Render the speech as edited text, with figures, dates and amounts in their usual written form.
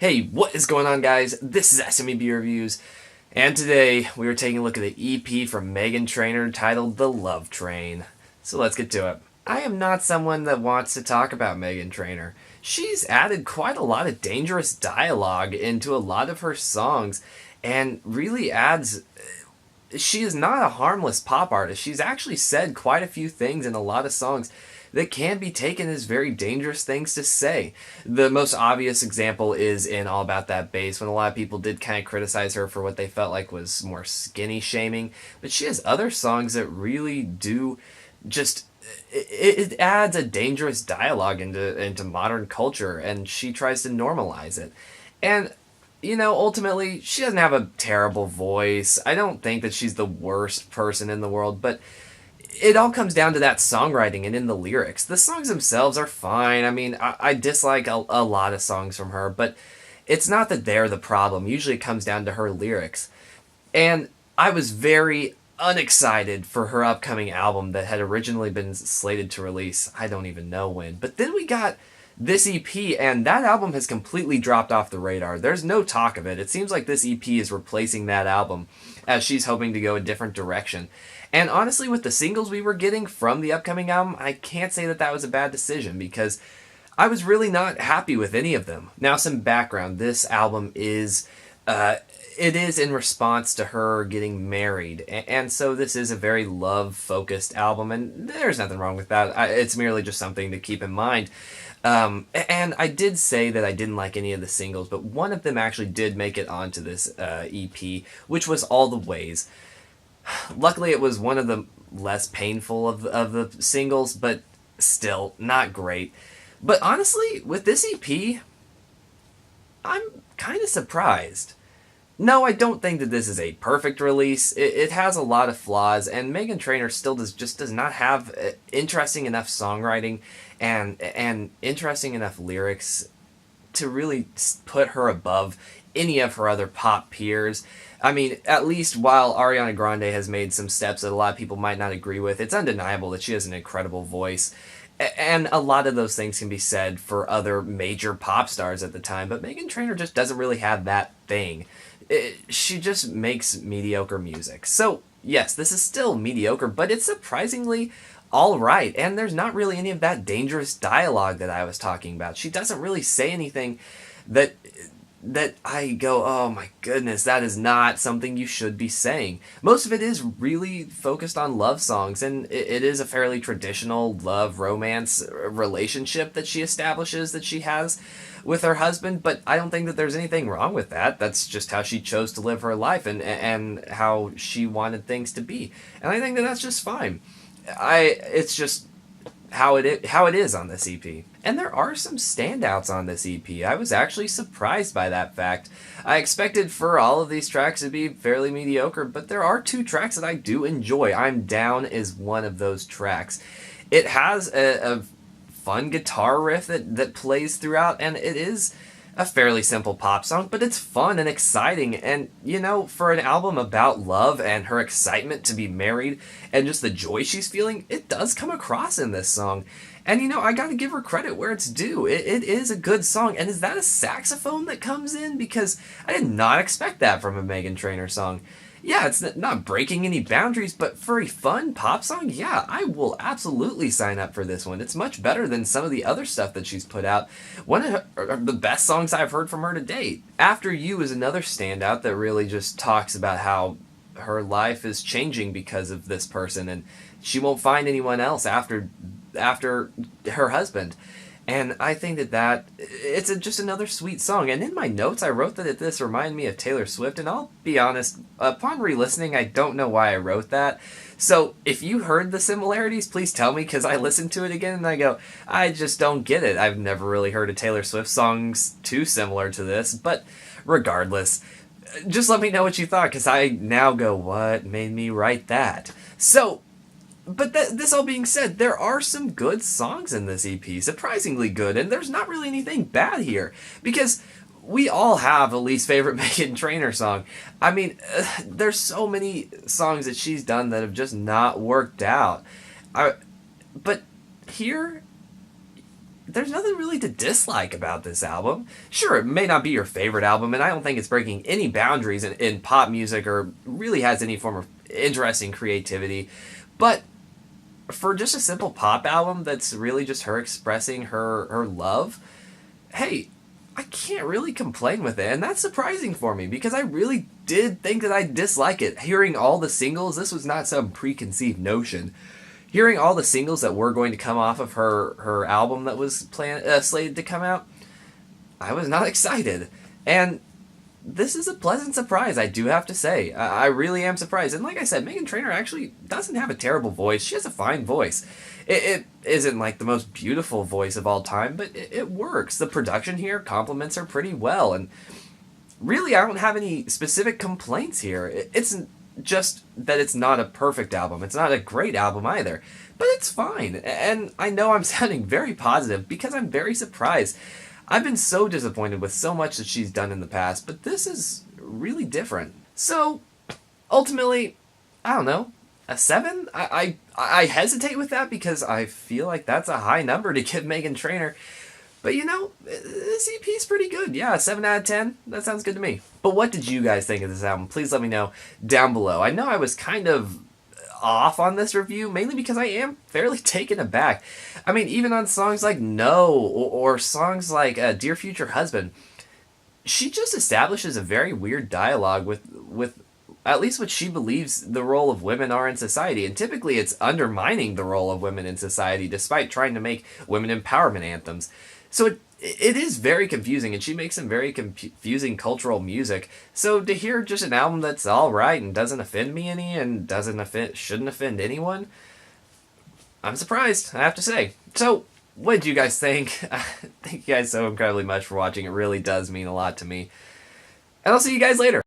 Hey, what is going on, guys? This is SMEB Reviews, and today we are taking a look at the EP from Meghan Trainor titled The Love Train. So let's get to it. I am not someone that wants to talk about Meghan Trainor. She's added quite a lot of dangerous dialogue into a lot of her songs, and really adds. She is not a harmless pop artist. She's actually said quite a few things in a lot of songs that can be taken as very dangerous things to say. The most obvious example is in All About That Bass, when a lot of people did kind of criticize her for what they felt like was more skinny shaming. But she has other songs that really do just. It adds a dangerous dialogue into modern culture, and she tries to normalize it. And ultimately, she doesn't have a terrible voice. I don't think that she's the worst person in the world, but it all comes down to that songwriting and in the lyrics. The songs themselves are fine. I mean, I dislike a lot of songs from her, but it's not that they're the problem. Usually it comes down to her lyrics. And I was very unexcited for her upcoming album that had originally been slated to release, I don't even know when. But then we got this EP, and that album has completely dropped off the radar. There's no talk of it. It seems like this EP is replacing that album, as she's hoping to go a different direction. And honestly, with the singles we were getting from the upcoming album, I can't say that that was a bad decision, because I was really not happy with any of them. Now, some background. This album is it is in response to her getting married, and so this is a very love-focused album, and there's nothing wrong with that. It's merely just something to keep in mind. And I did say that I didn't like any of the singles, but one of them actually did make it onto this EP, which was All the Ways. Luckily, it was one of the less painful of the singles, but still not great. But honestly, with this EP, I'm kind of surprised. No, I don't think that this is a perfect release. It has a lot of flaws, and Meghan Trainor still does not have interesting enough songwriting and interesting enough lyrics to really put her above any of her other pop peers. I mean, at least while Ariana Grande has made some steps that a lot of people might not agree with, it's undeniable that she has an incredible voice. And a lot of those things can be said for other major pop stars at the time, but Meghan Trainor just doesn't really have that thing. She just makes mediocre music. So, yes, this is still mediocre, but it's surprisingly alright, and there's not really any of that dangerous dialogue that I was talking about. She doesn't really say anything that I go, oh my goodness, that is not something you should be saying. Most of it is really focused on love songs, and it is a fairly traditional love romance relationship that she establishes that she has with her husband, but I don't think that there's anything wrong with that. That's just how she chose to live her life, and how she wanted things to be. And I think that that's just fine. It's just how it is on this EP. And there are some standouts on this EP. I was actually surprised by that fact. I expected for all of these tracks to be fairly mediocre, but there are two tracks that I do enjoy. I'm Down is one of those tracks. It has a fun guitar riff that plays throughout, and it is a fairly simple pop song, but it's fun and exciting. And, for an album about love and her excitement to be married and just the joy she's feeling, it does come across in this song. And, I gotta give her credit where it's due. It is a good song. And is that a saxophone that comes in? Because I did not expect that from a Meghan Trainor song. Yeah, it's not breaking any boundaries, but for a fun pop song, yeah, I will absolutely sign up for this one. It's much better than some of the other stuff that she's put out. One of the best songs I've heard from her to date. After You is another standout that really just talks about how her life is changing because of this person, and she won't find anyone else after her husband. And I think that it's just another sweet song. And in my notes, I wrote that this reminded me of Taylor Swift. And I'll be honest, upon re-listening, I don't know why I wrote that. So if you heard the similarities, please tell me, because I listened to it again and I go, I just don't get it. I've never really heard a Taylor Swift song too similar to this. But regardless, just let me know what you thought, because I now go, what made me write that? So, but this all being said, there are some good songs in this EP, surprisingly good, and there's not really anything bad here, because we all have a least favorite Meghan Trainor song. I mean, there's so many songs that she's done that have just not worked out. But here, there's nothing really to dislike about this album. Sure, it may not be your favorite album, and I don't think it's breaking any boundaries in pop music or really has any form of interesting creativity. But for just a simple pop album that's really just her expressing her love, hey, I can't really complain with it. And that's surprising for me because I really did think that I'd dislike it. Hearing all the singles, this was not some preconceived notion. Hearing all the singles that were going to come off of her album that was slated to come out, I was not excited. And this is a pleasant surprise, I do have to say. I really am surprised. And like I said, Meghan Trainor actually doesn't have a terrible voice. She has a fine voice. It isn't like the most beautiful voice of all time, but it works. The production here complements her pretty well. And really, I don't have any specific complaints here. It's just that it's not a perfect album. It's not a great album either. But it's fine. And I know I'm sounding very positive because I'm very surprised. I've been so disappointed with so much that she's done in the past, but this is really different. So, ultimately, I don't know, a 7? I hesitate with that because I feel like that's a high number to give Meghan Trainor. But you know, this EP's pretty good. Yeah, 7 out of 10. That sounds good to me. But what did you guys think of this album? Please let me know down below. I know I was kind of off on this review, mainly because I am fairly taken aback. I mean, even on songs like No, or songs like Dear Future Husband, she just establishes a very weird dialogue with at least what she believes the role of women are in society. And typically it's undermining the role of women in society, despite trying to make women empowerment anthems. So it is very confusing, and she makes some very confusing cultural music. So to hear just an album that's all right and doesn't offend me any and shouldn't offend anyone, I'm surprised, I have to say. So what did you guys think? Thank you guys so incredibly much for watching. It really does mean a lot to me. And I'll see you guys later.